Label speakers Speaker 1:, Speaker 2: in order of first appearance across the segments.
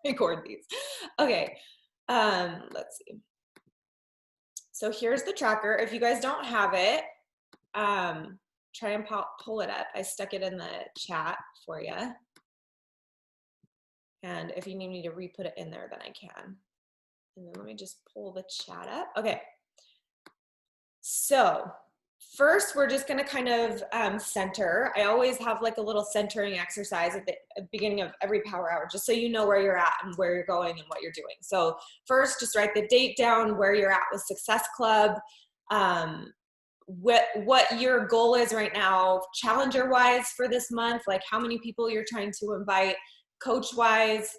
Speaker 1: record these. Okay, let's see. So here's the tracker. If you guys don't have it, try and pull it up. I stuck it in the chat for you. And if you need me to re-put it in there, then I can. And then let me just pull the chat up. Okay. So first, we're just going to kind of center. I always have like a little centering exercise at the beginning of every power hour, just so you know where you're at and where you're going and what you're doing. So first, just write the date down, where you're at with Success Club, what your goal is right now, challenger-wise for this month, like how many people you're trying to invite, coach-wise,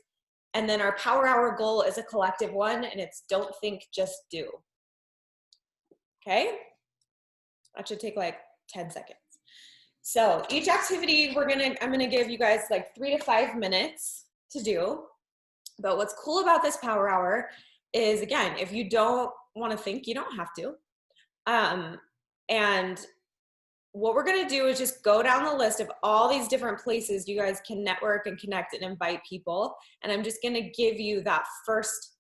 Speaker 1: and then our power hour goal is a collective one, and it's don't think, just do. Okay? That should take like 10 seconds. So each activity I'm gonna give you guys like 3 to 5 minutes to do. But what's cool about this power hour is, again, if you don't want to think, you don't have to. And what we're gonna do is just go down the list of all these different places you guys can network and connect and invite people. And I'm just gonna give you that first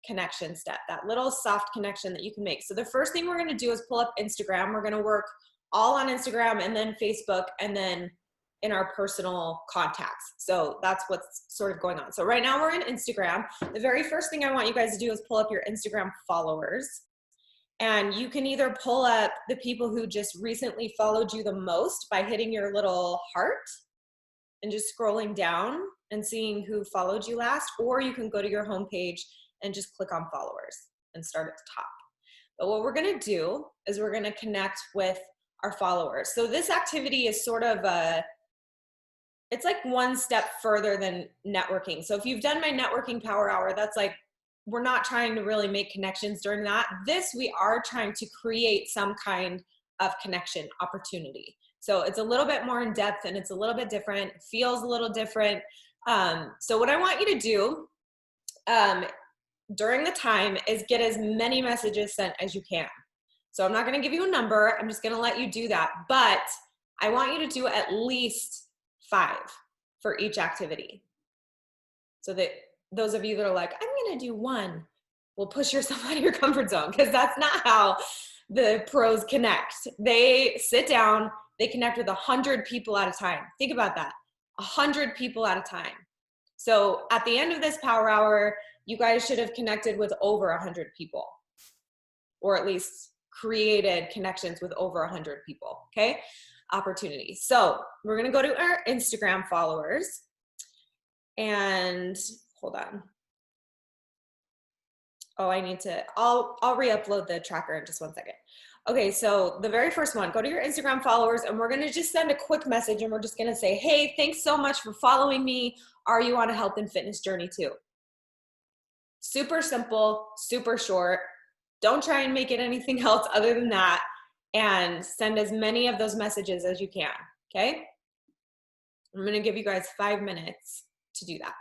Speaker 1: connection step, that little soft connection that you can make. So the first thing we're gonna do is pull up Instagram. We're gonna work all on Instagram and then Facebook and then in our personal contacts. So that's what's sort of going on. So right now we're in Instagram. The very first thing I want you guys to do is pull up your Instagram followers. And you can either pull up the people who just recently followed you the most by hitting your little heart and just scrolling down and seeing who followed you last, or you can go to your homepage and just click on followers and start at the top. But what we're gonna do is we're gonna connect with our followers. So this activity is sort of it's like one step further than networking. So if you've done my networking power hour, that's like, we're not trying to really make connections during that. This, we are trying to create some kind of connection opportunity. So it's a little bit more in depth and it's a little bit different, feels a little different. So what I want you to do during the time is get as many messages sent as you can. So I'm not gonna give you a number, I'm just gonna let you do that. But I want you to do at least 5 for each activity. So that those of you that are like, I'm gonna do 1, will push yourself out of your comfort zone, because that's not how the pros connect. They sit down, they connect with 100 people at a time. Think about that, 100 people at a time. So at the end of this power hour, you guys should have connected with over 100 people, or at least created connections with over 100 people, okay? Opportunity. So we're gonna go to our Instagram followers, and hold on. Oh, I'll re-upload the tracker in just 1 second. Okay, so the very first one, go to your Instagram followers, and we're gonna just send a quick message, and we're just gonna say, hey, thanks so much for following me. Are you on a health and fitness journey too? Super simple, super short. Don't try and make it anything else other than that, and send as many of those messages as you can, okay? I'm gonna give you guys 5 minutes to do that.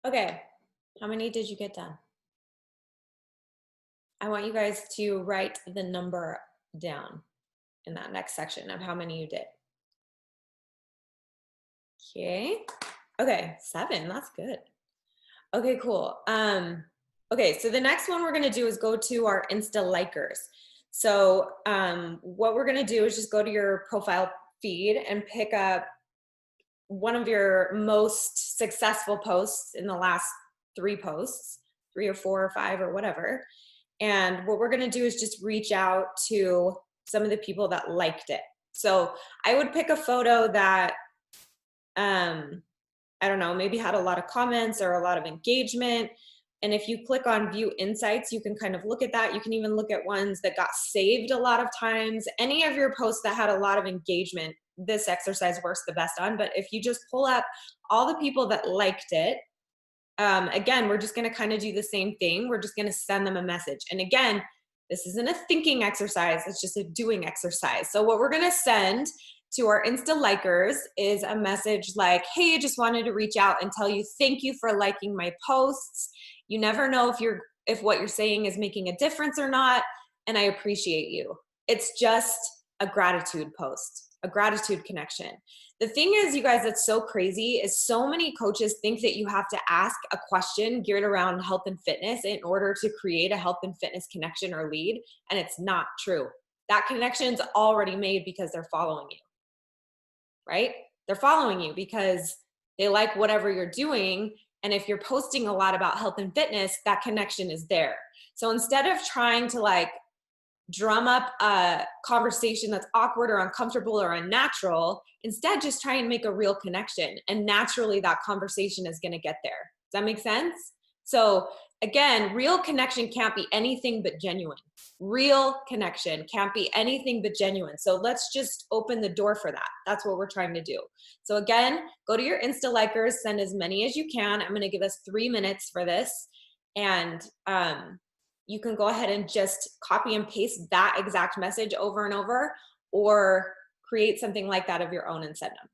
Speaker 1: Okay, how many did you get done? I want you guys to write the number down in that next section of how many you did. Okay. Okay, 7, that's good. Okay, cool. Okay, so the next one we're gonna do is go to our Insta likers. So what we're gonna do is just go to your profile feed and pick up one of your most successful posts in the last 3 posts, 3 or 4 or 5 or whatever. And what we're gonna do is just reach out to some of the people that liked it. So I would pick a photo that I don't know, maybe had a lot of comments or a lot of engagement. And if you click on view insights, you can kind of look at that. You can even look at ones that got saved a lot of times. Any of your posts that had a lot of engagement, this exercise works the best on. But if you just pull up all the people that liked it, again, we're just going to kind of do the same thing. We're just going to send them a message. And again, this isn't a thinking exercise, it's just a doing exercise. So, what we're going to send to our Insta likers is a message like, hey, I just wanted to reach out and tell you thank you for liking my posts. You never know if what you're saying is making a difference or not, and I appreciate you. It's just a gratitude post, a gratitude connection. The thing is, you guys, that's so crazy is so many coaches think that you have to ask a question geared around health and fitness in order to create a health and fitness connection or lead, and it's not true. That connection's already made because they're following you, right? They're following you because they like whatever you're doing. And if you're posting a lot about health and fitness, that connection is there. So instead of trying to like drum up a conversation that's awkward or uncomfortable or unnatural, instead just try and make a real connection. And naturally that conversation is going to get there. Does that make sense? So again, real connection can't be anything but genuine. Real connection can't be anything but genuine. So let's just open the door for that. That's what we're trying to do. So again, go to your Insta likers, send as many as you can. I'm going to give us 3 minutes for this. And you can go ahead and just copy and paste that exact message over and over, or create something like that of your own and send them.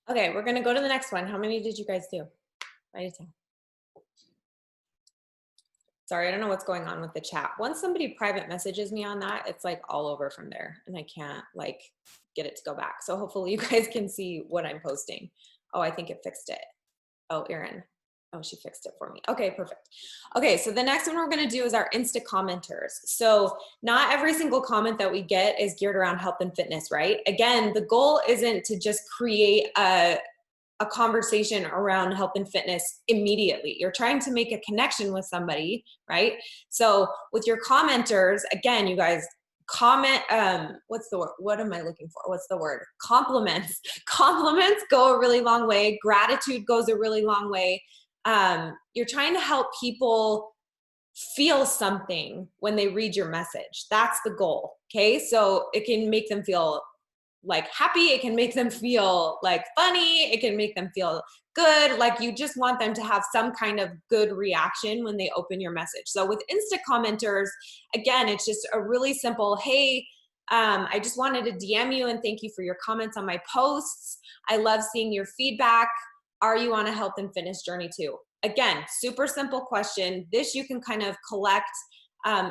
Speaker 1: Okay, we're gonna go to the next one. How many did you guys do? Write it down. Sorry, I don't know what's going on with the chat. Once somebody private messages me on that, it's like all over from there and I can't like get it to go back. So hopefully you guys can see what I'm posting. Oh, I think it fixed it. Oh, Erin. Oh, she fixed it for me. Okay, perfect. Okay, so the next one we're gonna do is our Insta commenters. So not every single comment that we get is geared around health and fitness, right? Again, the goal isn't to just create a conversation around health and fitness immediately. You're trying to make a connection with somebody, right? So with your commenters, again, you guys comment, what's the word? What am I looking for? What's the word? Compliments. Compliments go a really long way. Gratitude goes a really long way. You're trying to help people feel something when they read your message. That's the goal. Okay. So it can make them feel like happy, it can make them feel like funny, it can make them feel good, like you just want them to have some kind of good reaction when they open your message. So with Insta commenters, again, it's just a really simple, hey, I just wanted to DM you and thank you for your comments on my posts. I love seeing your feedback. Are you on a health and fitness journey too? Again, super simple question. This you can kind of collect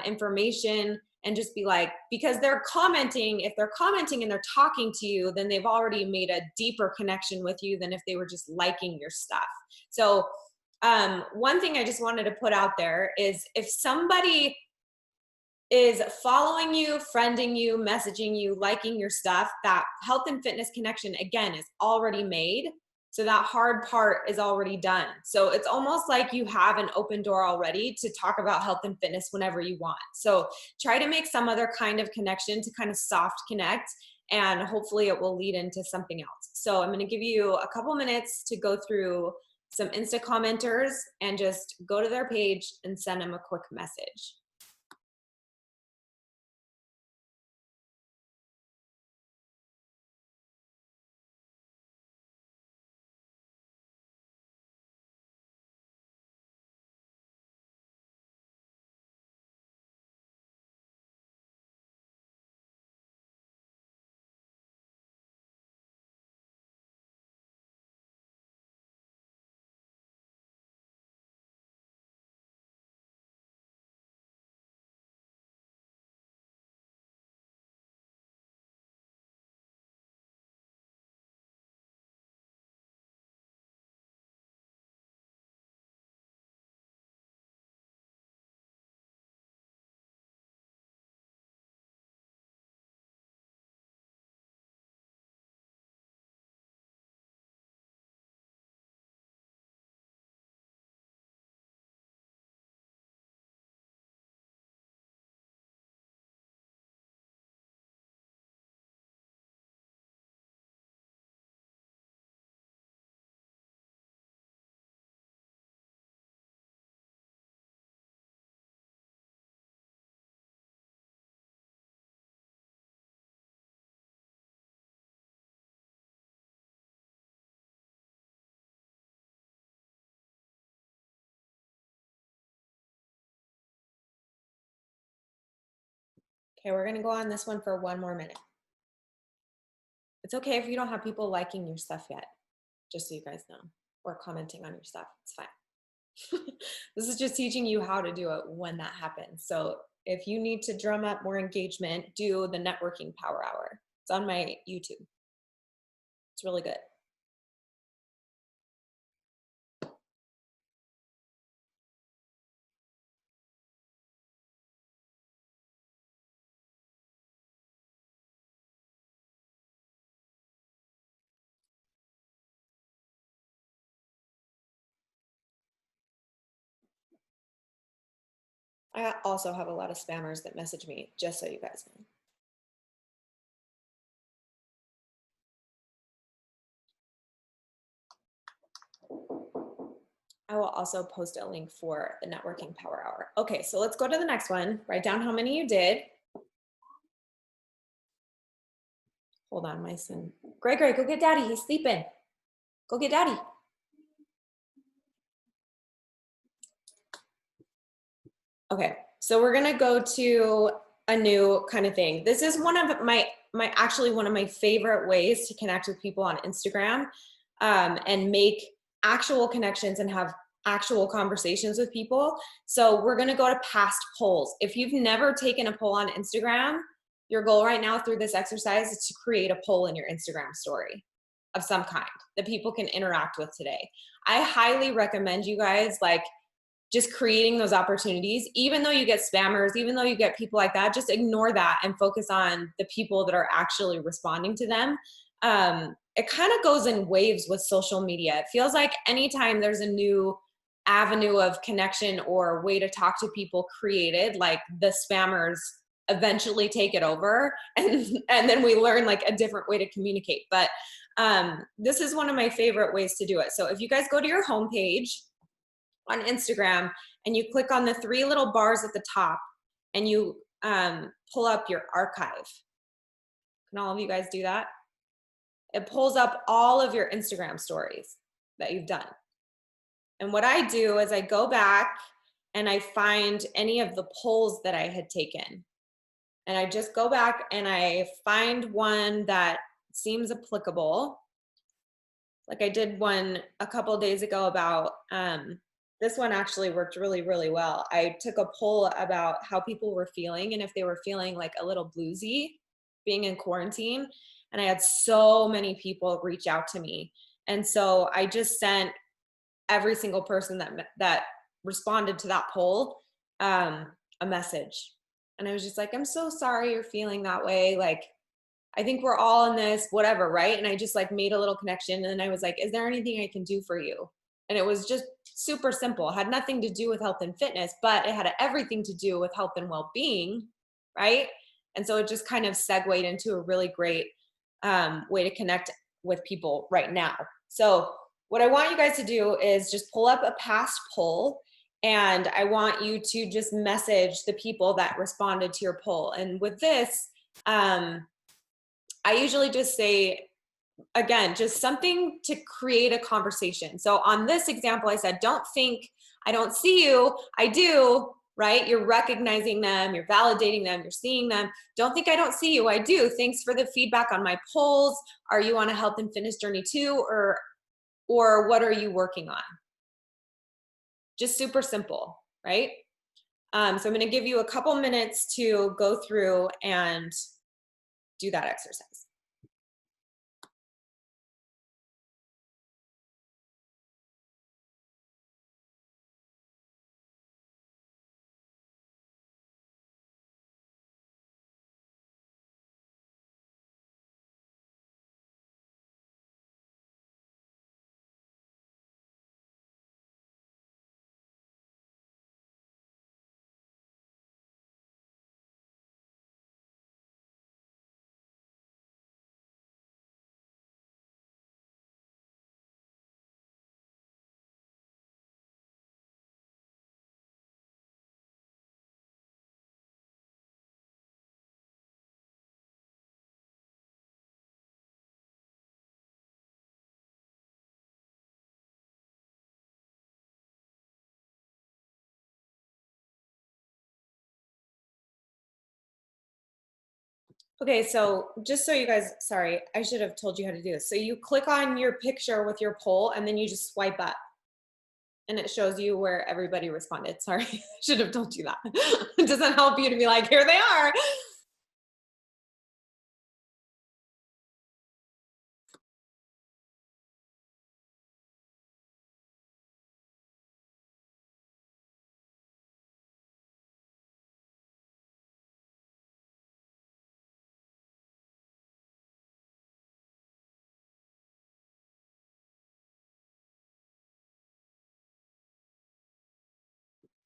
Speaker 1: information and just be like, because they're commenting, if they're commenting and they're talking to you, then they've already made a deeper connection with you than if they were just liking your stuff. So one thing I just wanted to put out there is if somebody is following you, friending you, messaging you, liking your stuff, that health and fitness connection, again, is already made. So that hard part is already done. So it's almost like you have an open door already to talk about health and fitness whenever you want. So try to make some other kind of connection to kind of soft connect, and hopefully it will lead into something else. So I'm going to give you a couple minutes to go through some Insta commenters and just go to their page and send them a quick message. Okay, we're gonna go on this one for one more minute. It's okay if you don't have people liking your stuff yet, just so you guys know, or commenting on your stuff, it's fine. This is just teaching you how to do it when that happens. So if you need to drum up more engagement, do the networking power hour. It's on my YouTube. It's really good. I also have a lot of spammers that message me, just so you guys know. I will also post a link for the networking power hour. Okay, so let's go to the next one. Write down how many you did. Hold on, my son. Gregory, go get daddy, he's sleeping. Go get daddy. Okay, so we're gonna go to a new kind of thing. This is one of my actually one of my favorite ways to connect with people on Instagram. and make actual connections and have actual conversations with people. So we're going to go to past polls. If you've never taken a poll on Instagram, your goal right now through this exercise is to create a poll in your Instagram story of some kind that people can interact with today. I highly recommend you guys like just creating those opportunities. Even though you get spammers, even though you get people like that, just ignore that and focus on the people that are actually responding to them. It kind of goes in waves with social media. It feels like anytime there's a new avenue of connection or way to talk to people created, like the spammers eventually take it over, and then we learn like a different way to communicate. But this is one of my favorite ways to do it. So if you guys go to your homepage on Instagram and you click on the three little bars at the top and you pull up your archive. Can all of you guys do that? It pulls up all of your Instagram stories that you've done. And what I do is I go back and I find any of the polls that I had taken. And I just go back and I find one that seems applicable. Like I did one a couple days ago about, this one actually worked really, really well. I took a poll about how people were feeling and if they were feeling like a little bluesy being in quarantine. And I had so many people reach out to me. And so I just sent every single person that responded to that poll a message. And I was just like, I'm so sorry you're feeling that way. Like, I think we're all in this, whatever, right? And I just like made a little connection. And I was like, is there anything I can do for you? And it was just super simple. It had nothing to do with health and fitness, but it had everything to do with health and well-being, right? And so it just kind of segued into a really great way to connect with people right now. So what I want you guys to do is just pull up a past poll, and I want you to just message the people that responded to your poll. And with this, I usually just say, again, just something to create a conversation. So on this example, I said, don't think I don't see you, I do, right? You're recognizing them, you're validating them, you're seeing them. Don't think I don't see you, I do. Thanks for the feedback on my polls. Are you on a health and fitness journey too? Or what are you working on? Just super simple, right? So I'm gonna give you a couple minutes to go through and do that exercise. Okay, so just so you guys, sorry, I should have told you how to do this. So you click on your picture with your poll and then you just swipe up and it shows you where everybody responded. Sorry, I should have told you that. It doesn't help you to be like, here they are.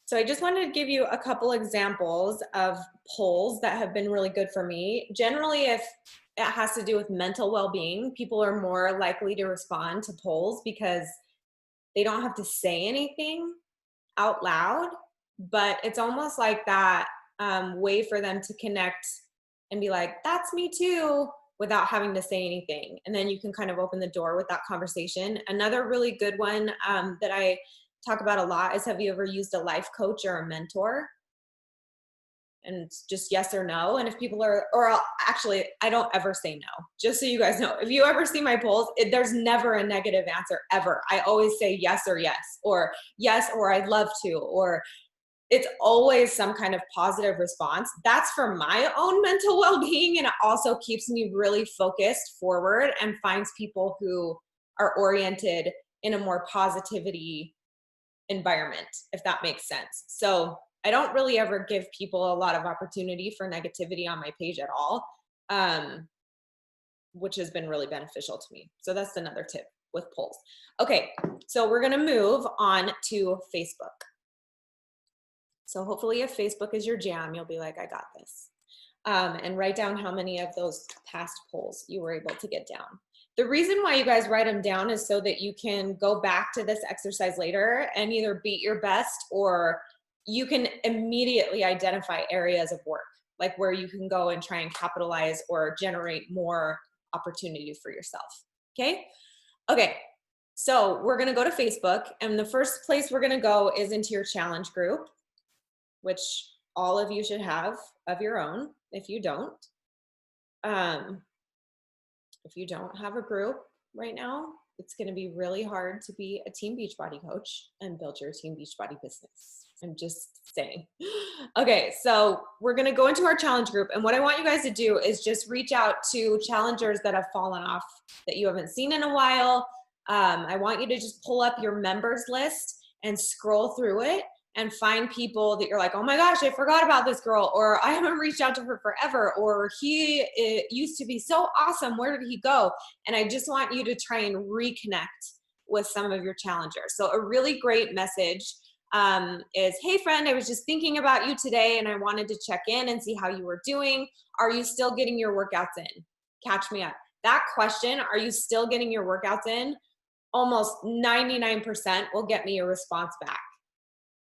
Speaker 1: So I just wanted to give you a couple examples of polls that have been really good for me. Generally, if it has to do with mental well-being, people are more likely to respond to polls because they don't have to say anything out loud, but it's almost like that way for them to connect and be like, that's me too, without having to say anything. And then you can kind of open the door with that conversation. Another really good one that I talk about a lot is, have you ever used a life coach or a mentor? and just yes or no. And if people are, or actually, I don't ever say no, just so you guys know. If you ever see my polls, there's never a negative answer ever. I always say yes, or I'd love to, or it's always some kind of positive response. That's for my own mental well-being, and it also keeps me really focused forward and finds people who are oriented in a more positivity environment, if that makes sense. So I don't really ever give people a lot of opportunity for negativity on my page at all, which has been really beneficial to me. So that's another tip with polls. Okay, so we're gonna move on to Facebook. So hopefully if Facebook is your jam, you'll be like, I got this. And write down how many of those past polls you were able to get down. The reason why you guys write them down is so that you can go back to this exercise later and either beat your best, or you can immediately identify areas of work, like where you can go and try and capitalize or generate more opportunity for yourself. Okay? Okay, so we're gonna go to Facebook, and the first place we're gonna go is into your challenge group, which all of you should have of your own. If you don't have a group right now, it's going to be really hard to be a team Beachbody coach and build your team Beachbody business. I'm just saying. Okay, so we're going to go into our challenge group, and what I want you guys to do is just reach out to challengers that have fallen off that you haven't seen in a while. I want you to just pull up your members list and scroll through it and find people that you're like, oh my gosh, I forgot about this girl, or I haven't reached out to her forever, or he used to be so awesome, where did he go? And I just want you to try and reconnect with some of your challengers. So a really great message is, hey friend, I was just thinking about you today and I wanted to check in and see how you were doing. Are you still getting your workouts in? Catch me up. That question, are you still getting your workouts in? Almost 99% will get me a response back.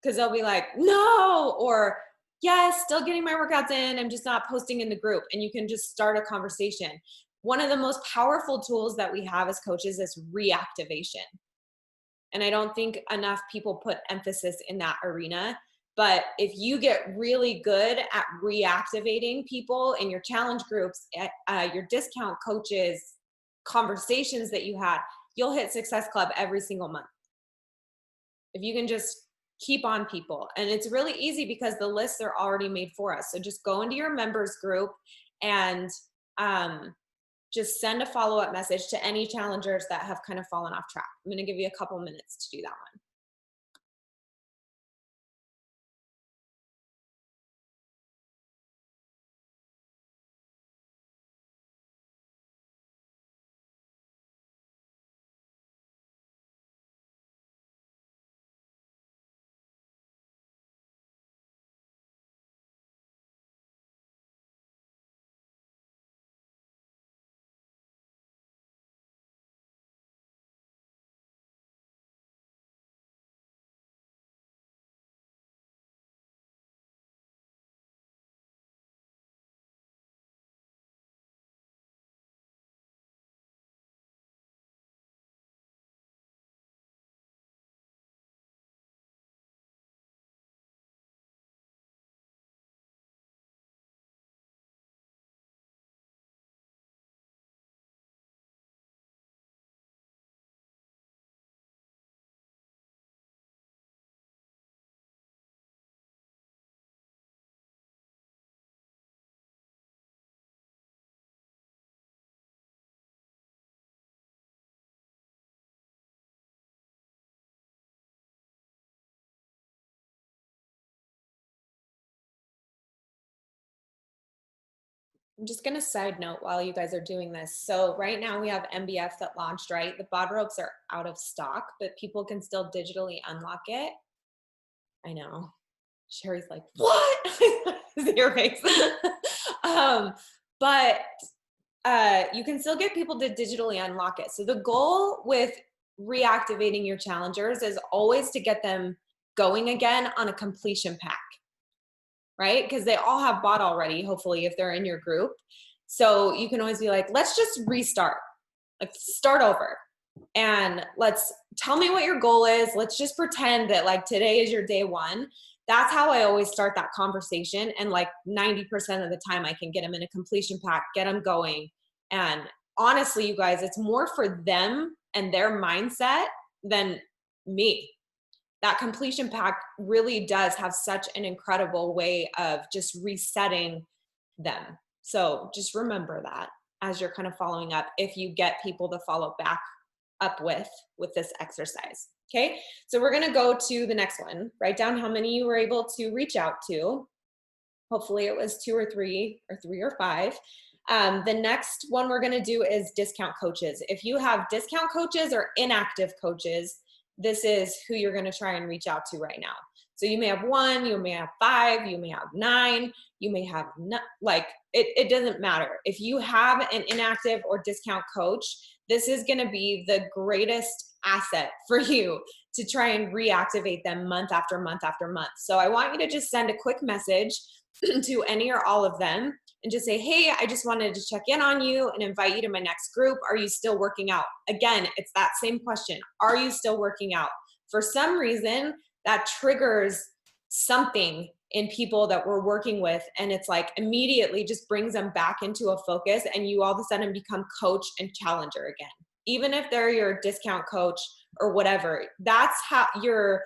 Speaker 1: Because they'll be like, no, or yes, still getting my workouts in, I'm just not posting in the group. And you can just start a conversation. One of the most powerful tools that we have as coaches is reactivation. And I don't think enough people put emphasis in that arena. But if you get really good at reactivating people in your challenge groups, your discount coaches, conversations that you had, you'll hit Success Club every single month. If you can just keep on people. And it's really easy because the lists are already made for us. So just go into your members group and just send a follow-up message to any challengers that have kind of fallen off track. I'm going to give you a couple minutes to do that one. I'm just going to side note while you guys are doing this. So right now we have MBF that launched, right? The bod ropes are out of stock, but people can still digitally unlock it. I know. Sherry's like, what? See your face. But you can still get people to digitally unlock it. So the goal with reactivating your challengers is always to get them going again on a completion pack, right? Because they all have bought already, hopefully, if they're in your group. So you can always be like, let's just restart, like start over. And let's tell me what your goal is. Let's just pretend that like today is your day one. That's how I always start that conversation. And like 90% of the time I can get them in a completion pack, get them going. And honestly, you guys, it's more for them and their mindset than me. That completion pack really does have such an incredible way of just resetting them. So just remember that as you're kind of following up, if you get people to follow back up with this exercise. Okay, so we're going to go to the next one. Write down how many you were able to reach out to. Hopefully it was 2 or 3 or 3 or 5. The next one we're going to do is discount coaches. If you have discount coaches or inactive coaches, this is who you're going to try and reach out to right now. So you may have 1, you may have 5, you may have 9, you may have like it doesn't matter. If you have an inactive or discount coach, this is going to be the greatest asset for you to try and reactivate them month after month after month. So I want you to just send a quick message to any or all of them and just say, hey, I just wanted to check in on you and invite you to my next group. Are you still working out? Again, it's that same question. Are you still working out? For some reason, that triggers something in people that we're working with. And it's like immediately just brings them back into a focus, and you all of a sudden become coach and challenger again. Even if they're your discount coach or whatever, that's how your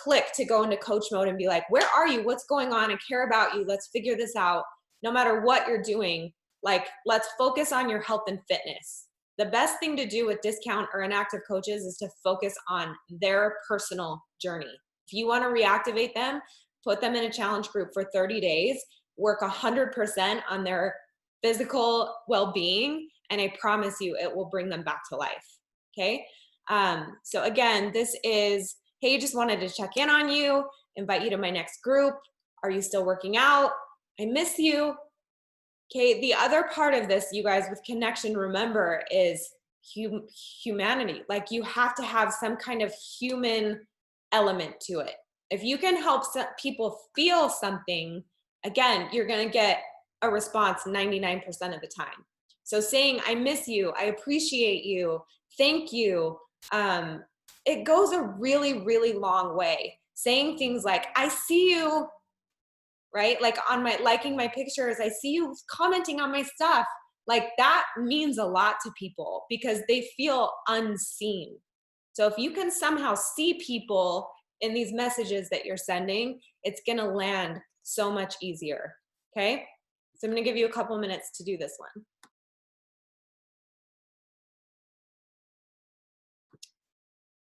Speaker 1: click to go into coach mode and be like, where are you? What's going on? I care about you. Let's figure this out. No matter what you're doing, like, let's focus on your health and fitness. The best thing to do with discount or inactive coaches is to focus on their personal journey. If you want to reactivate them, put them in a challenge group for 30 days, work 100% on their physical well-being, and I promise you it will bring them back to life. Okay. So again, this is, hey, just wanted to check in on you, invite you to my next group. Are you still working out? I miss you. Okay, the other part of this, you guys, with connection, remember, is humanity. Like, you have to have some kind of human element to it. If you can help people feel something, again, you're going to get a response 99% of the time. So saying, I miss you, I appreciate you, thank you, it goes a really, really long way. Saying things like, I see you, right? Like on my liking my pictures, I see you commenting on my stuff. Like, that means a lot to people because they feel unseen. So if you can somehow see people in these messages that you're sending, it's going to land so much easier. Okay. So I'm going to give you a couple minutes to do this one.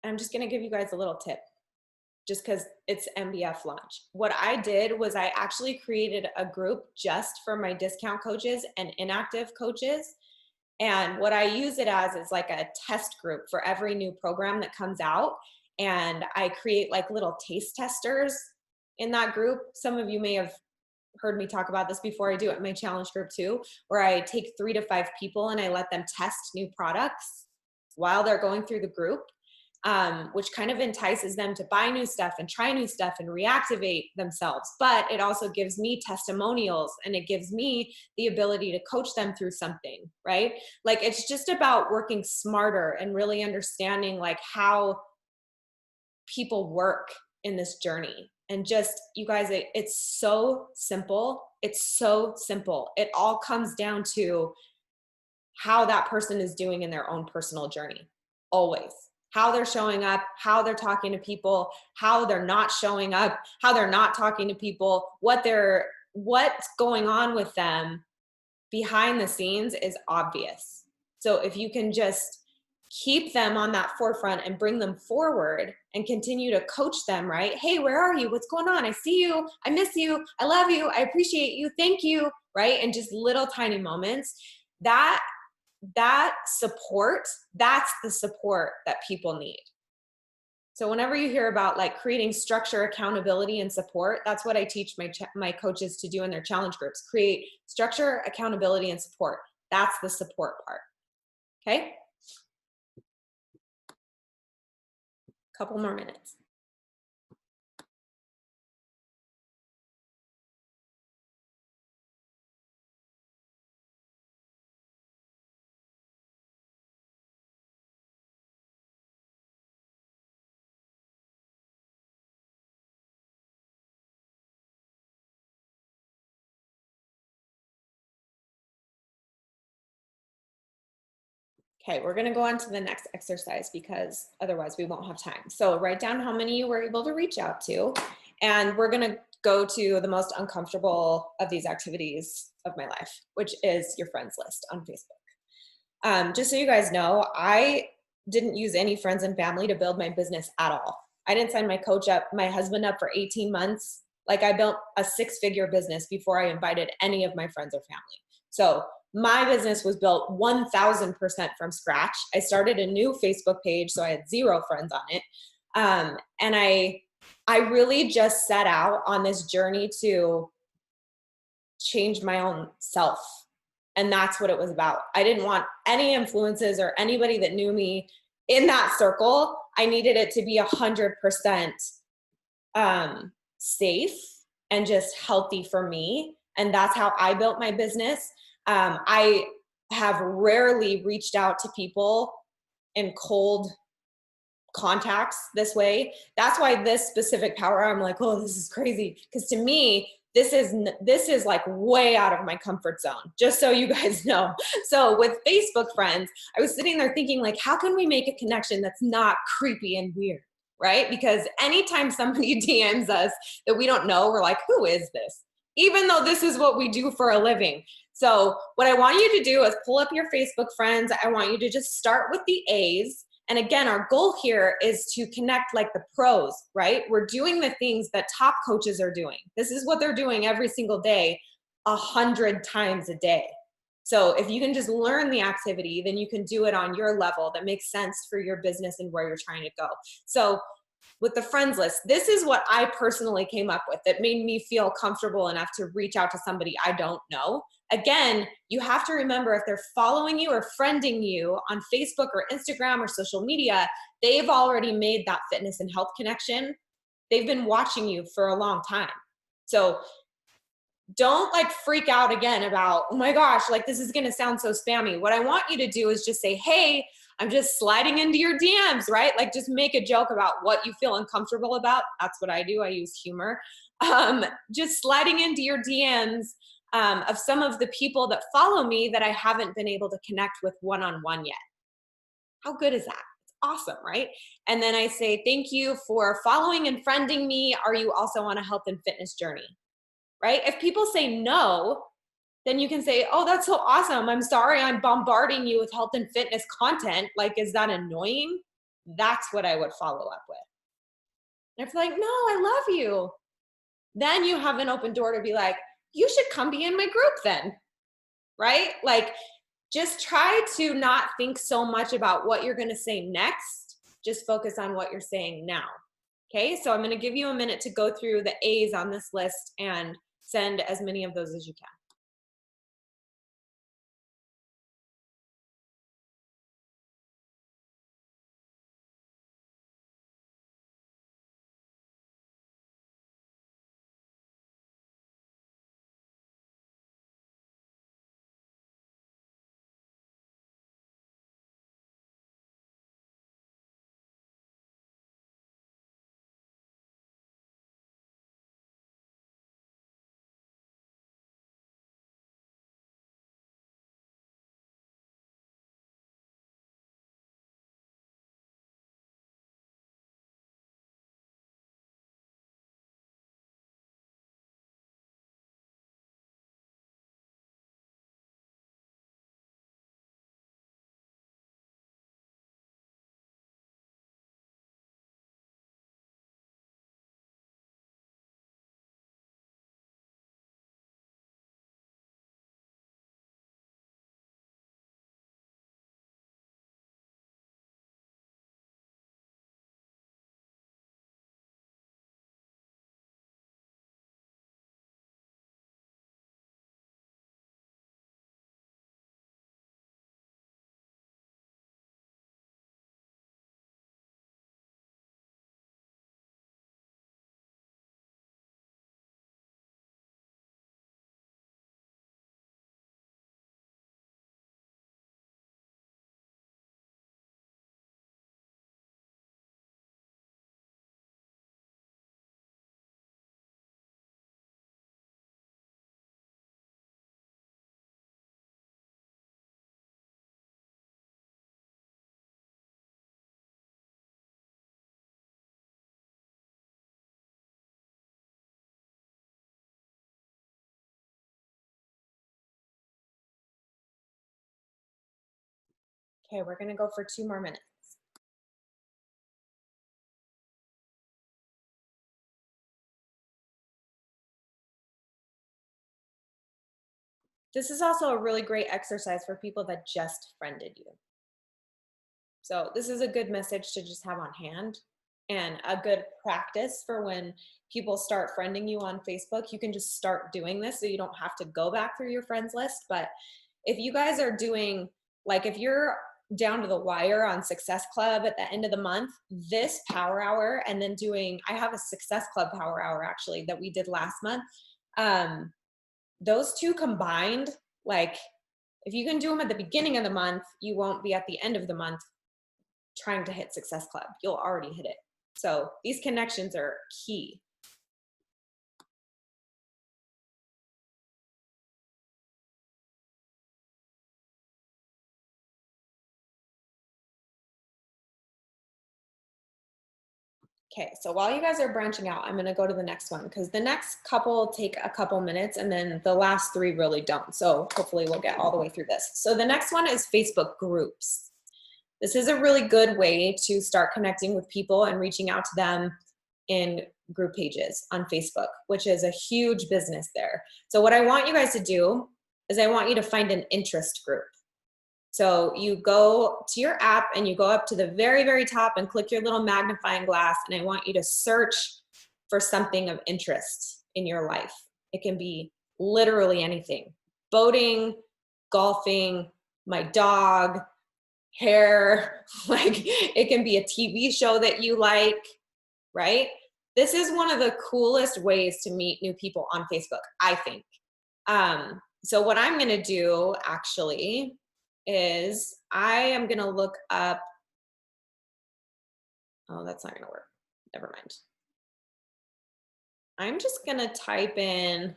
Speaker 1: I'm just going to give you guys a little tip, just because it's MBF launch. What I did was I actually created a group just for my discount coaches and inactive coaches. And what I use it as is like a test group for every new program that comes out. And I create like little taste testers in that group. Some of you may have heard me talk about this before. I do it in my challenge group too, where I take 3 to 5 people and I let them test new products while they're going through the group. Which kind of entices them to buy new stuff and try new stuff and reactivate themselves. But it also gives me testimonials, and it gives me the ability to coach them through something, right? Like, it's just about working smarter and really understanding like how people work in this journey. And just, you guys, it's so simple. It's so simple. It all comes down to how that person is doing in their own personal journey, always. How they're showing up, how they're talking to people, how they're not showing up, how they're not talking to people, what's going on with them behind the scenes is obvious. So if you can just keep them on that forefront and bring them forward and continue to coach them, right? Hey, where are you? What's going on? I see you. I miss you. I love you. I appreciate you. Thank you, right? And just little tiny moments. That support, that's the support that people need. So whenever you hear about like creating structure, accountability, and support, that's what I teach my coaches to do in their challenge groups. Create structure, accountability, and support. That's the support part. Okay? Couple more minutes. Okay, we're gonna go on to the next exercise because otherwise we won't have time. So write down how many you were able to reach out to, and we're gonna go to the most uncomfortable of these activities of my life, which is your friends list on Facebook. Just so you guys know, I didn't use any friends and family to build my business at all. I didn't sign my husband up for 18 months. Like I built a 6-figure business before I invited any of my friends or family. So my business was built 1000% from scratch. I started a new Facebook page, so I had 0 friends on it. And I really just set out on this journey to change my own self. And that's what it was about. I didn't want any influences or anybody that knew me in that circle. I needed it to be 100% safe and just healthy for me. And that's how I built my business. I have rarely reached out to people in cold contacts this way. That's why this specific power, I'm like, oh, this is crazy. Because to me, this is like way out of my comfort zone, just so you guys know. So with Facebook friends, I was sitting there thinking like, how can we make a connection that's not creepy and weird, right? Because anytime somebody DMs us that we don't know, we're like, who is this? Even though this is what we do for a living. So what I want you to do is pull up your Facebook friends. I want you to just start with the A's. And again, our goal here is to connect like the pros, right? We're doing the things that top coaches are doing. This is what they're doing every single day, 100 times a day. So if you can just learn the activity, then you can do it on your level that makes sense for your business and where you're trying to go. So with the friends list, this is what I personally came up with that made me feel comfortable enough to reach out to somebody I don't know. Again, you have to remember if they're following you or friending you on Facebook or Instagram or social media, they've already made that fitness and health connection. They've been watching you for a long time. So don't like freak out again about, oh my gosh, like this is going to sound so spammy. What I want you to do is just say, hey, I'm just sliding into your DMs, right? Like just make a joke about what you feel uncomfortable about. That's what I do. I use humor. Just sliding into your DMs of some of the people that follow me that I haven't been able to connect with one-on-one yet. How good is that? It's awesome, right? And then I say, thank you for following and friending me. Are you also on a health and fitness journey? Right? If people say no, then you can say, oh, that's so awesome. I'm sorry I'm bombarding you with health and fitness content. Like, is that annoying? That's what I would follow up with. And if they're like, no, I love you, then you have an open door to be like, you should come be in my group then, right? Like, just try to not think so much about what you're going to say next. Just focus on what you're saying now. Okay, so I'm going to give you a minute to go through the A's on this list and send as many of those as you can. Okay, we're gonna go for 2 more minutes. This is also a really great exercise for people that just friended you. So this is a good message to just have on hand and a good practice for when people start friending you on Facebook. You can just start doing this so you don't have to go back through your friends list. But if you guys are doing, like if you're down to the wire on Success Club at the end of the month, this power hour, and then doing, I have a Success Club power hour actually that we did last month. Those two combined, like if you can do them at the beginning of the month, you won't be at the end of the month trying to hit Success Club. You'll already hit it. So these connections are key. Okay, so while you guys are branching out, I'm gonna go to the next one because the next couple take a couple minutes and then the last 3 really don't. So hopefully we'll get all the way through this. So the next one is Facebook groups. This is a really good way to start connecting with people and reaching out to them in group pages on Facebook, which is a huge business there. So what I want you guys to do is I want you to find an interest group. So you go to your app and you go up to the very, very top and click your little magnifying glass. And I want you to search for something of interest in your life. It can be literally anything: boating, golfing, my dog, hair, like it can be a TV show that you like, right? This is one of the coolest ways to meet new people on Facebook, I think. So what I'm gonna do actually is I am gonna look up, oh, that's not gonna work. Never mind. I'm just gonna type in,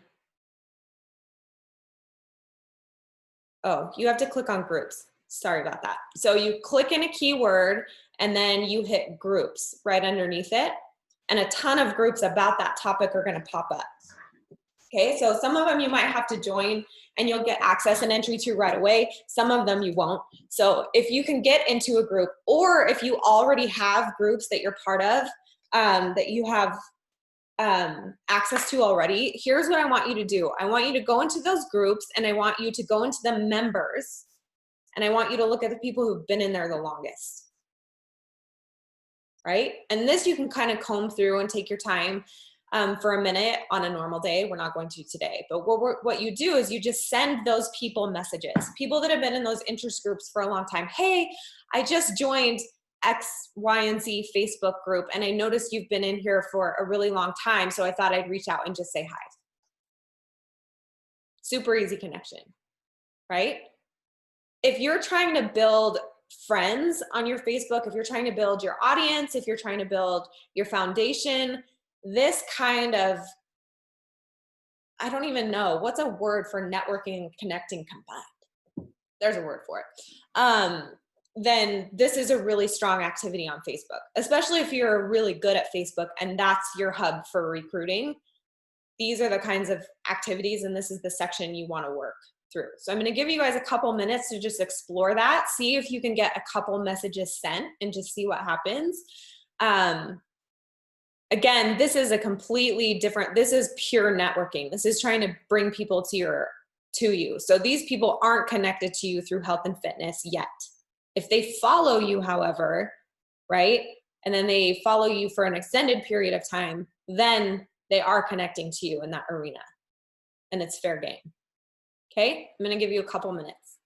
Speaker 1: oh, you have to click on groups. Sorry about that. So you click in a keyword and then you hit groups right underneath it. And a ton of groups about that topic are gonna pop up. Okay, so some of them you might have to join and you'll get access and entry to right away. Some of them you won't. So if you can get into a group, or if you already have groups that you're part of, that you have access to already, here's what I want you to do. I want you to go into those groups and I want you to go into the members and I want you to look at the people who've been in there the longest. Right? And this you can kind of comb through and take your time for a minute on a normal day. We're not going to today, but what you do is you just send those people messages, people that have been in those interest groups for a long time. Hey, I just joined X, Y, and Z Facebook group, and I noticed you've been in here for a really long time, so I thought I'd reach out and just say hi. Super easy connection, right? If you're trying to build friends on your Facebook, if you're trying to build your audience, if you're trying to build your foundation, this kind of, I don't even know, what's a word for networking and connecting combined? There's a word for it. Then this is a really strong activity on Facebook, especially if you're really good at Facebook and that's your hub for recruiting. These are the kinds of activities, and this is the section you want to work through. So I'm going to give you guys a couple minutes to just explore that, see if you can get a couple messages sent and just see what happens. Again, this is a completely different, this is pure networking. This is trying to bring people to you. So these people aren't connected to you through health and fitness yet. If they follow you, however, right, and then they follow you for an extended period of time, then they are connecting to you in that arena, and it's fair game. Okay, I'm gonna give you a couple minutes.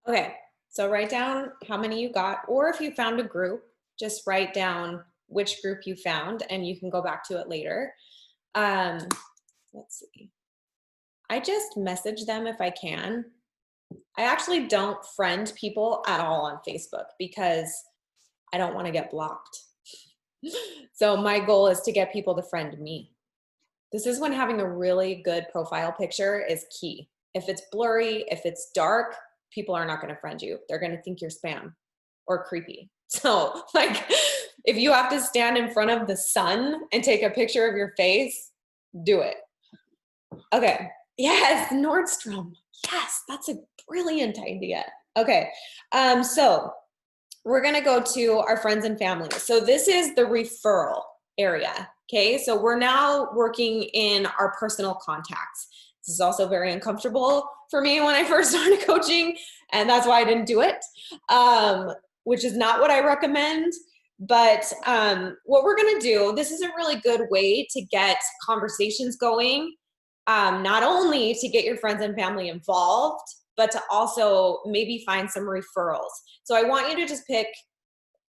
Speaker 1: Okay, so write down how many you got, or if you found a group, just write down which group you found and you can go back to it later. Um, let's see. I just message them if I can. I actually don't friend people at all on Facebook because I don't want to get blocked. So my goal is to get people to friend me. This is when having a really good profile picture is key. If it's blurry, if it's dark, people are not going to friend you. They're going to think you're spam or creepy. So, like, if you have to stand in front of the sun and take a picture of your face, do it. Okay. Yes, Nordstrom. Yes, that's a brilliant idea. Okay. So we're going to go to our friends and family. So this is the referral area. Okay. So we're now working in our personal contacts. This is also very uncomfortable for me when I first started coaching, and that's why I didn't do it, which is not what I recommend. But what we're going to do, this is a really good way to get conversations going, not only to get your friends and family involved, but to also maybe find some referrals. So I want you to just pick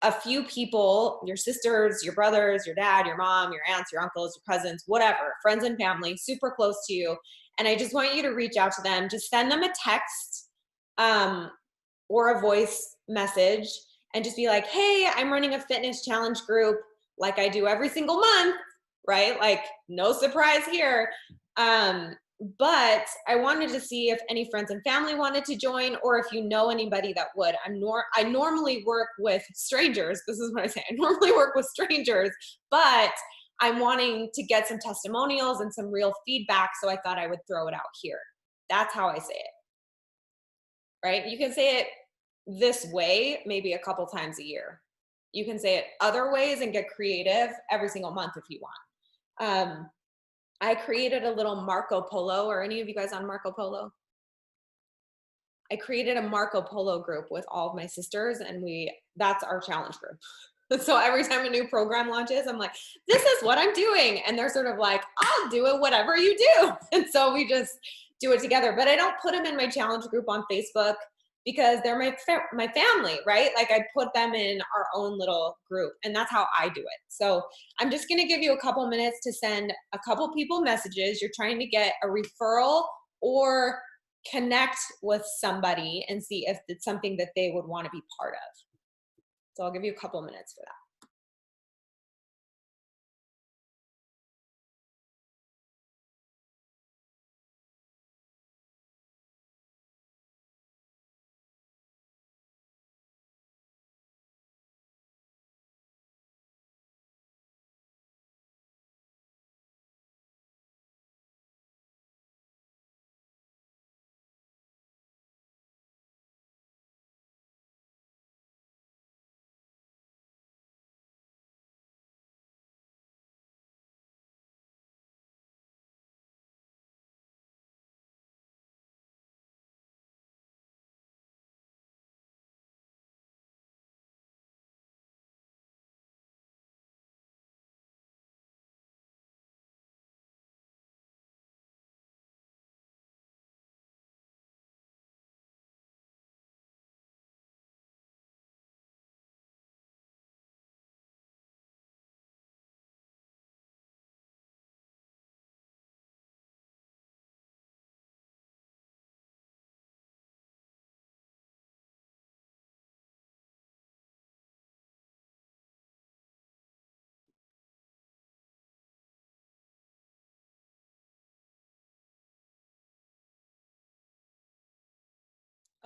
Speaker 1: a few people, your sisters, your brothers, your dad, your mom, your aunts, your uncles, your cousins, whatever, friends and family, super close to you. And I just want you to reach out to them. Just send them a text or a voice message and just be like, hey, I'm running a fitness challenge group like I do every single month, right? Like, no surprise here. But I wanted to see if any friends and family wanted to join, or if you know anybody that would. I normally work with strangers. This is what I say. I normally work with strangers, but I'm wanting to get some testimonials and some real feedback, so I thought I would throw it out here. That's how I say it, right? You can say it this way maybe a couple times a year. You can say it other ways and get creative every single month if you want. I created a little Marco Polo. Are any of you guys on Marco Polo? I created a Marco Polo group with all of my sisters, and that's our challenge group. So every time a new program launches, I'm like, this is what I'm doing. And they're sort of like, I'll do it, whatever you do. And so we just do it together. But I don't put them in my challenge group on Facebook because they're my family, right? Like, I put them in our own little group, and that's how I do it. So I'm just going to give you a couple minutes to send a couple people messages. You're trying to get a referral or connect with somebody and see if it's something that they would want to be part of. So I'll give you a couple minutes for that.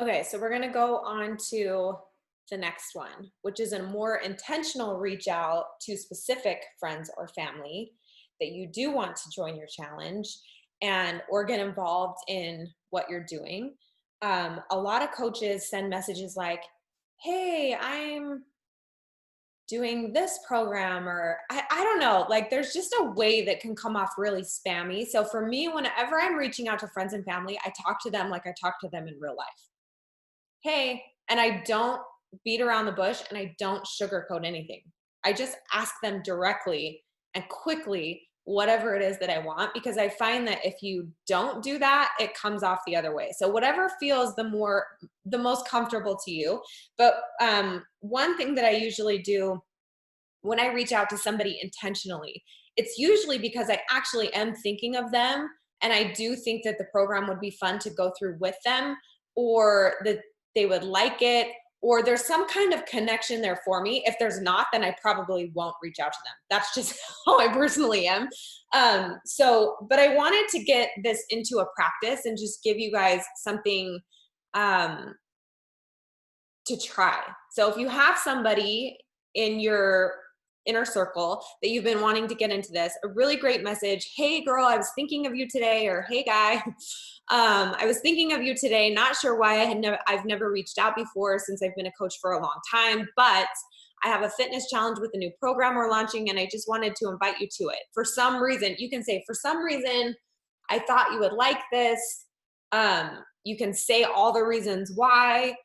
Speaker 1: Okay, so we're going to go on to the next one, which is a more intentional reach out to specific friends or family that you do want to join your challenge and or get involved in what you're doing. A lot of coaches send messages like, hey, I'm doing this program, or I don't know, like, there's just a way that can come off really spammy. So for me, whenever I'm reaching out to friends and family, I talk to them like I talk to them in real life. Hey, and I don't beat around the bush and I don't sugarcoat anything. I just ask them directly and quickly whatever it is that I want, because I find that if you don't do that, it comes off the other way. So whatever feels the most comfortable to you. But one thing that I usually do when I reach out to somebody intentionally, it's usually because I actually am thinking of them and I do think that the program would be fun to go through with them, or that they would like it, or there's some kind of connection there for me. If there's not, then I probably won't reach out to them. That's just how I personally am. But I wanted to get this into a practice and just give you guys something um, to try. So if you have somebody in your inner circle that you've been wanting to get into this, a really great message. Hey girl, I was thinking of you today. Or hey guy, I was thinking of you today. Not sure why I've never reached out before since I've been a coach for a long time, but I have a fitness challenge with a new program we're launching and I just wanted to invite you to it. For some reason, you can say, for some reason, I thought you would like this. You can say all the reasons why.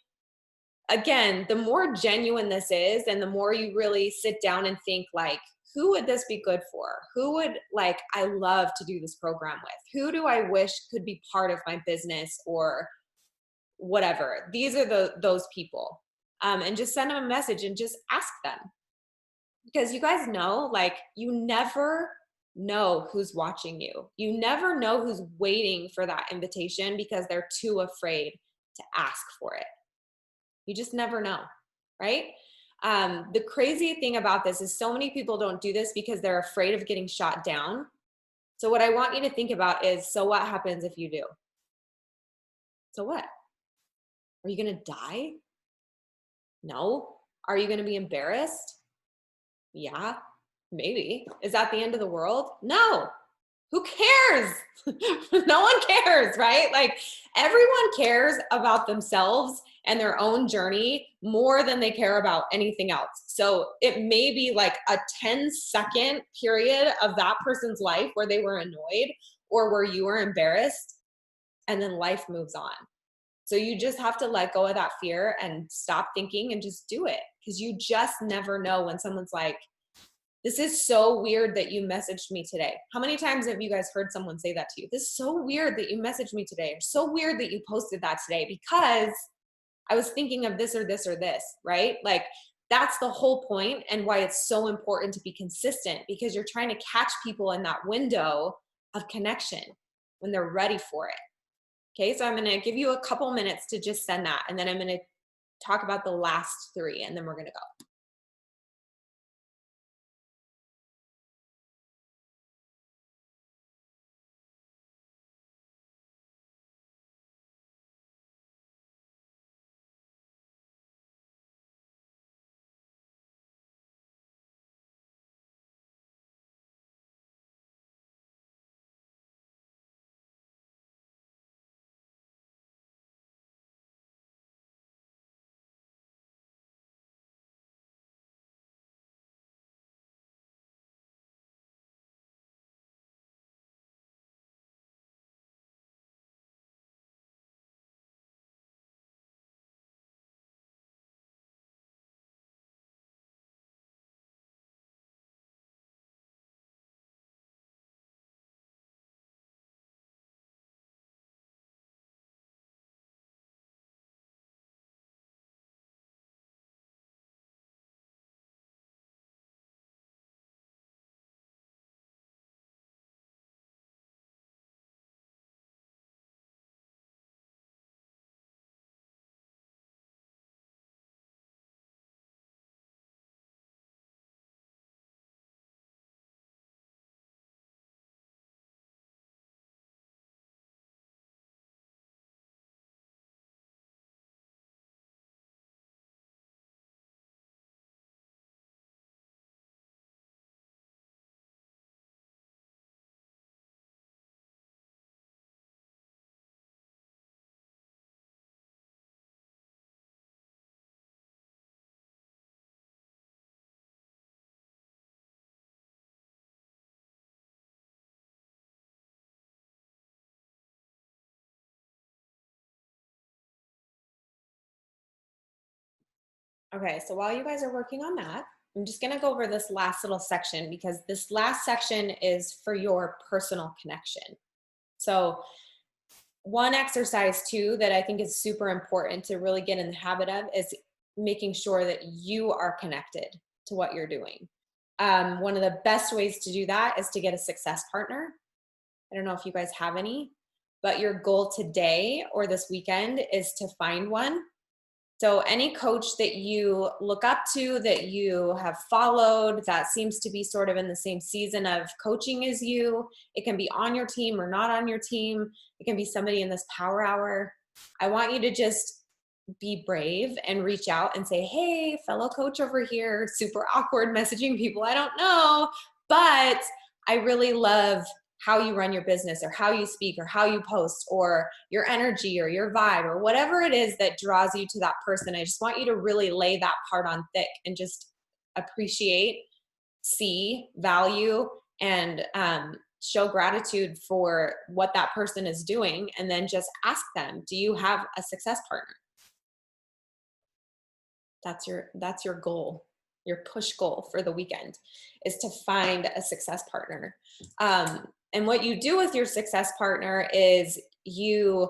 Speaker 1: Again, the more genuine this is and the more you really sit down and think like, who would this be good for? Who would like, I love to do this program with? Who do I wish could be part of my business or whatever? These are those people. And just send them a message and just ask them. Because you guys know, like, you never know who's watching you. You never know who's waiting for that invitation because they're too afraid to ask for it. You just never know, right? The crazy thing about this is so many people don't do this because they're afraid of getting shot down. So what I want you to think about is, so what happens if you do? So what? Are you going to die? No. Are you going to be embarrassed? Yeah, maybe. Is that the end of the world? No. Who cares? No one cares, right? Like, everyone cares about themselves and their own journey more than they care about anything else. So it may be like a 10-second period of that person's life where they were annoyed or where you were embarrassed, and then life moves on. So you just have to let go of that fear and stop thinking and just do it, because you just never know when someone's like, this is so weird that you messaged me today. How many times have you guys heard someone say that to you? This is so weird that you messaged me today. Or so weird that you posted that today because I was thinking of this or this or this, right? Like, that's the whole point and why it's so important to be consistent, because you're trying to catch people in that window of connection when they're ready for it. Okay, so I'm going to give you a couple minutes to just send that, and then I'm going to talk about the last three, and then we're going to go. Okay, so while you guys are working on that, I'm just gonna go over this last little section because this last section is for your personal connection. So one exercise too that I think is super important to really get in the habit of is making sure that you are connected to what you're doing. One of the best ways to do that is to get a success partner. I don't know if you guys have any, but your goal today or this weekend is to find one. So any coach that you look up to, that you have followed, that seems to be sort of in the same season of coaching as you, it can be on your team or not on your team. It can be somebody in this power hour. I want you to just be brave and reach out and say, hey, fellow coach over here, super awkward messaging people I don't know, but I really love how you run your business or how you speak or how you post or your energy or your vibe or whatever it is that draws you to that person. I just want you to really lay that part on thick and just appreciate, see, value, and show gratitude for what that person is doing. And then just ask them, do you have a success partner? That's your goal. Your push goal for the weekend is to find a success partner. And what you do with your success partner is you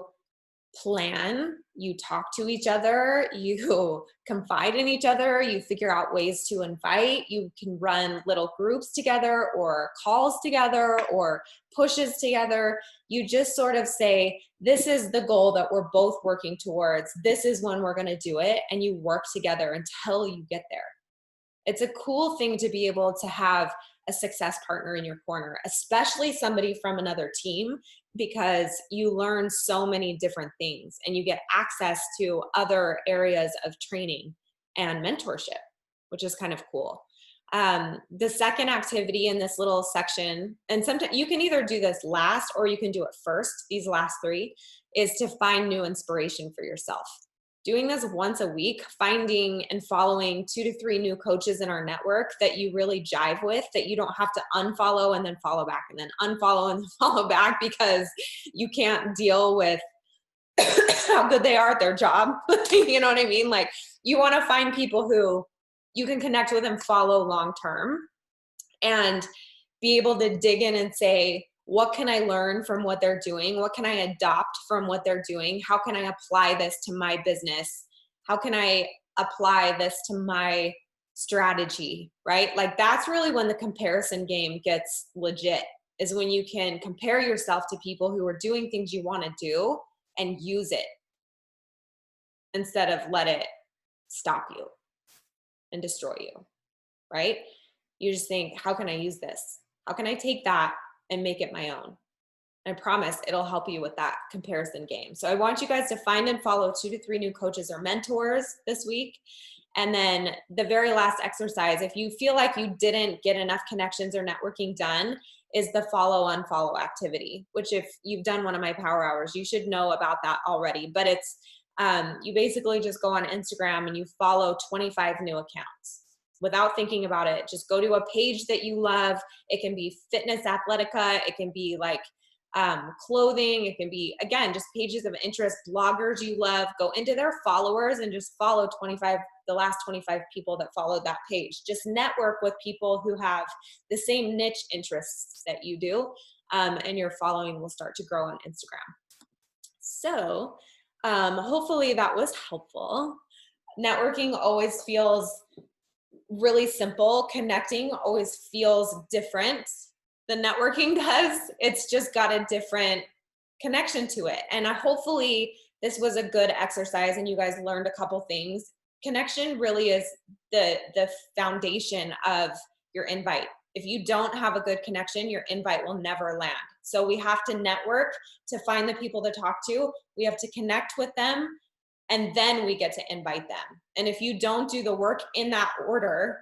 Speaker 1: plan, you talk to each other, you confide in each other, you figure out ways to invite, you can run little groups together or calls together or pushes together. You just sort of say, this is the goal that we're both working towards. This is when we're going to do it. And you work together until you get there. It's a cool thing to be able to have a success partner in your corner, especially somebody from another team, because you learn so many different things and you get access to other areas of training and mentorship, which is kind of cool. The second activity in this little section, and sometimes you can either do this last or you can do it first, these last three, is to find new inspiration for yourself. Doing this once a week, finding and following 2 to 3 new coaches in our network that you really jive with, that you don't have to unfollow and then follow back and then unfollow and then follow back because you can't deal with how good they are at their job. You know what I mean? Like, you want to find people who you can connect with and follow long term and be able to dig in and say, what can I learn from what they're doing? What can I adopt from what they're doing? How can I apply this to my business? How can I apply this to my strategy, right? Like, that's really when the comparison game gets legit, is when you can compare yourself to people who are doing things you want to do and use it instead of let it stop you and destroy you, right? You just think, how can I use this? How can I take that and make it my own? I promise it'll help you with that comparison game. So I want you guys to find and follow 2 to 3 new coaches or mentors this week. And then the very last exercise, if you feel like you didn't get enough connections or networking done, is the follow unfollow activity, which if you've done one of my power hours, you should know about that already. But it's, you basically just go on Instagram and you follow 25 new accounts without thinking about it. Just go to a page that you love. It can be fitness athletica. It can be like clothing. It can be, again, just pages of interest, bloggers you love. Go into their followers and just follow the last 25 people that followed that page. Just network with people who have the same niche interests that you do, and your following will start to grow on Instagram. So hopefully that was helpful. Networking always feels really simple. Connecting always feels different than networking does. It's just got a different connection to it. And hopefully this was a good exercise and you guys learned a couple things. Connection really is the foundation of your invite. If you don't have a good connection, your invite will never land. So we have to network to find the people to talk to. We have to connect with them, and then we get to invite them. And if you don't do the work in that order,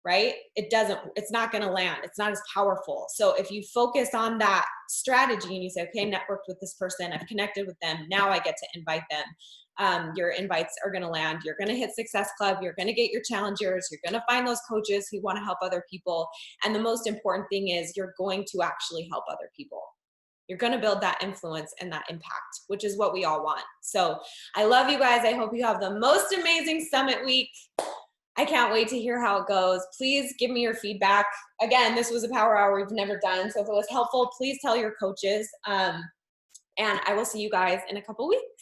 Speaker 1: right, it's not going to land. It's not as powerful. So if you focus on that strategy and you say, okay, networked with this person, I've connected with them, now I get to invite them. Your invites are going to land. You're going to hit Success Club. You're going to get your challengers. You're going to find those coaches who want to help other people. And the most important thing is you're going to actually help other people. You're going to build that influence and that impact, which is what we all want. So I love you guys. I hope you have the most amazing summit week. I can't wait to hear how it goes. Please give me your feedback. Again, this was a power hour we've never done. So if it was helpful, please tell your coaches. And I will see you guys in a couple weeks.